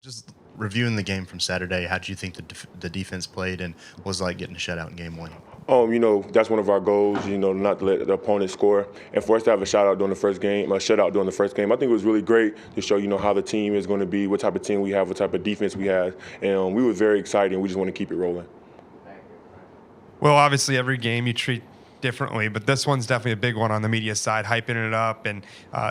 Just reviewing the game from Saturday, how did you think the defense played, and was it like getting a shutout in game one? That's one of our goals, not to let the opponent score. And for us to have a shutout during the first game, I think it was really great to show, how the team is going to be, what type of team we have, what type of defense we have. And we were very excited, and we just want to keep it rolling. Well, obviously, every game you treat differently, but this one's definitely a big one on the media side, hyping it up, and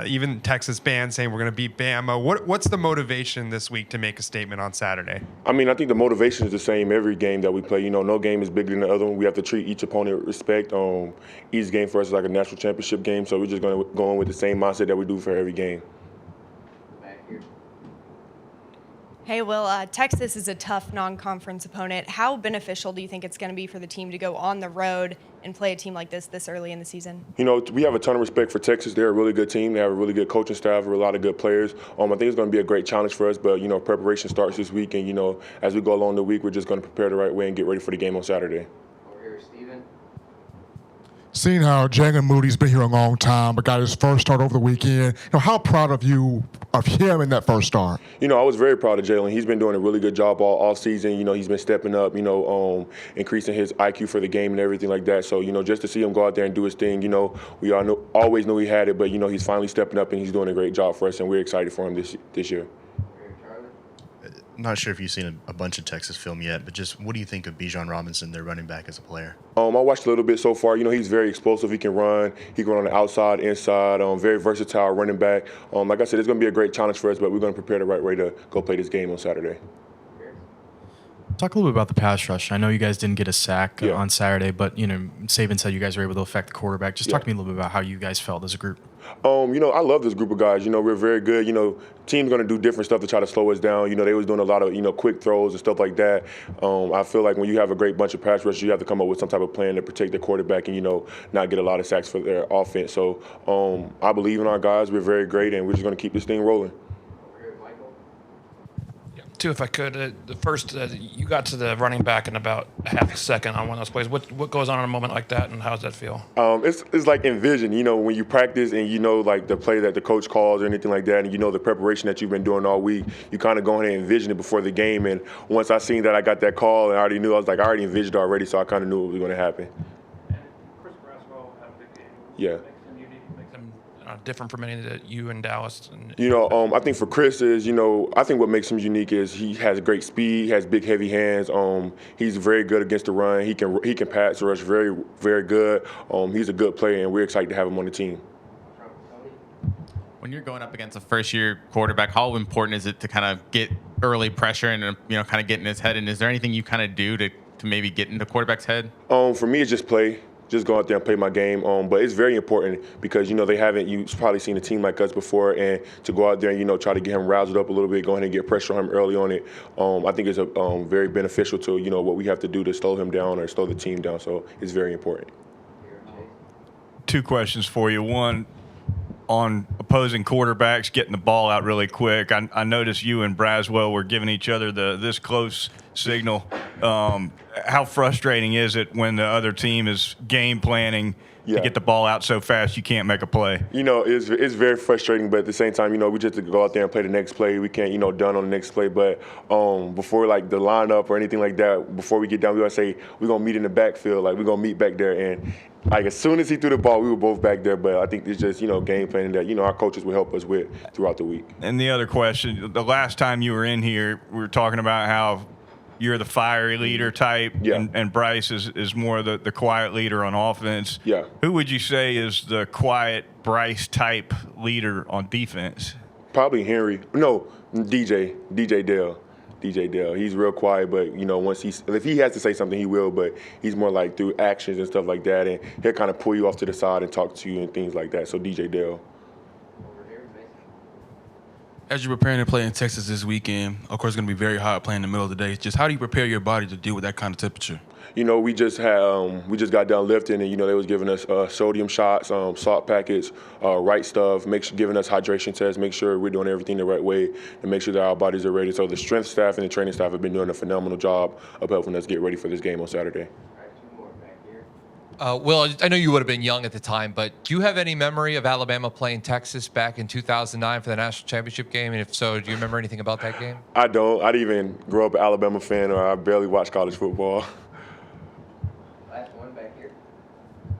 even Texas fans saying we're going to beat Bama. What's the motivation this week to make a statement on Saturday? I think the motivation is the same every game that we play. No game is bigger than the other one. We have to treat each opponent with respect. Each game for us is like a national championship game, so we're just going to go in with the same mindset that we do for every game. Hey, Will, Texas is a tough non-conference opponent. How beneficial do you think it's going to be for the team to go on the road and play a team like this early in the season? We have a ton of respect for Texas. They're a really good team. They have a really good coaching staff, a lot of good players. I think it's going to be a great challenge for us, but, preparation starts this week, and, as we go along the week, we're just going to prepare the right way and get ready for the game on Saturday. Seeing how Jalen Moody's been here a long time, but got his first start over the weekend, how proud of him in that first start? I was very proud of Jalen. He's been doing a really good job all season. He's been stepping up, increasing his IQ for the game and everything like that. So, just to see him go out there and do his thing, we always knew he had it, but, he's finally stepping up and he's doing a great job for us, and we're excited for him this year. Not sure if you've seen a bunch of Texas film yet, but just what do you think of Bijan Robinson, their running back, as a player? I watched a little bit so far. He's very explosive. He can run. He can run on the outside, inside. Very versatile running back. Like I said, it's going to be a great challenge for us, but we're going to prepare the right way to go play this game on Saturday. Talk a little bit about the pass rush. I know you guys didn't get a sack on Saturday, but Saban said you guys were able to affect the quarterback. Just talk to me a little bit about how you guys felt as a group. I love this group of guys. We're very good. Teams going to do different stuff to try to slow us down. They was doing a lot of quick throws and stuff like that. I feel like when you have a great bunch of pass rushers, you have to come up with some type of plan to protect the quarterback and not get a lot of sacks for their offense. So I believe in our guys. We're very great, and we're just going to keep this thing rolling. Too, if I could, the first you got to the running back in about a half a second on one of those plays. What goes on in a moment like that, and how does that feel? It's like envision. When you practice and like the play that the coach calls or anything like that, and the preparation that you've been doing all week, you kind of go ahead and envision it before the game. And once I seen that I got that call, and I already knew, I already envisioned it already, so I kind of knew it was going to happen. And Chris Braswell had a big game. Yeah. Different from any that you in Dallas? I think for Chris is, I think what makes him unique is he has great speed, he has big, heavy hands. He's very good against the run. He can pass rush very, very good. He's a good player, and we're excited to have him on the team. When you're going up against a first-year quarterback, how important is it to kind of get early pressure and kind of get in his head? And is there anything you kind of do to maybe get in the quarterback's head? For me, it's just play. Just go out there and play my game. But it's very important because, you've probably seen a team like us before, and to go out there and, try to get him roused up a little bit, go ahead and get pressure on him early on it, I think it's very beneficial to, what we have to do to slow him down or slow the team down. So it's very important. Two questions for you. One, on opposing quarterbacks getting the ball out really quick. I noticed you and Braswell were giving each other this close signal. How frustrating is it when the other team is game planning to get the ball out so fast you can't make a play? It's very frustrating, but at the same time, we just have to go out there and play the next play. We can't, done on the next play. But before, like, the lineup or anything like that, before we get down, we going to say we're going to meet in the backfield. Like, we're going to meet back there. And, like, as soon as he threw the ball, we were both back there. But I think it's just, game planning that, our coaches will help us with throughout the week. And the other question, the last time you were in here, we were talking about how you're the fiery leader type, and Bryce is more the quiet leader on offense. Yeah. Who would you say is the quiet Bryce type leader on defense? Probably Henry. No, DJ Dale. DJ Dale. He's real quiet, but if he has to say something, he will. But he's more like through actions and stuff like that, and he'll kind of pull you off to the side and talk to you and things like that. So DJ Dale. As you're preparing to play in Texas this weekend, of course, it's going to be very hot playing in the middle of the day. Just how do you prepare your body to deal with that kind of temperature? We just got done lifting, and they was giving us sodium shots, salt packets, right stuff, giving us hydration tests, make sure we're doing everything the right way, and make sure that our bodies are ready. So the strength staff and the training staff have been doing a phenomenal job of helping us get ready for this game on Saturday. Will, I know you would have been young at the time, but do you have any memory of Alabama playing Texas back in 2009 for the national championship game? And if so, do you remember anything about that game? I don't. I didn't even grow up an Alabama fan, or I barely watch college football. Last one back here.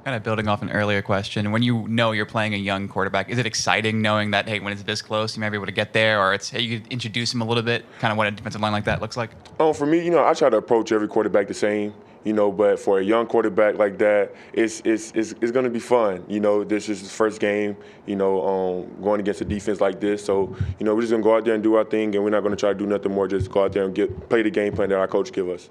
Kind of building off an earlier question, when you know you're playing a young quarterback, is it exciting knowing that, hey, when it's this close, you might be able to get there, or it's, hey, you could introduce him a little bit, kind of what a defensive line like that looks like? For me, I try to approach every quarterback the same, but for a young quarterback like that, it's going to be fun. This is his first game, going against a defense like this. So, we're just going to go out there and do our thing, and we're not going to try to do nothing more, just go out there and play the game plan that our coach give us.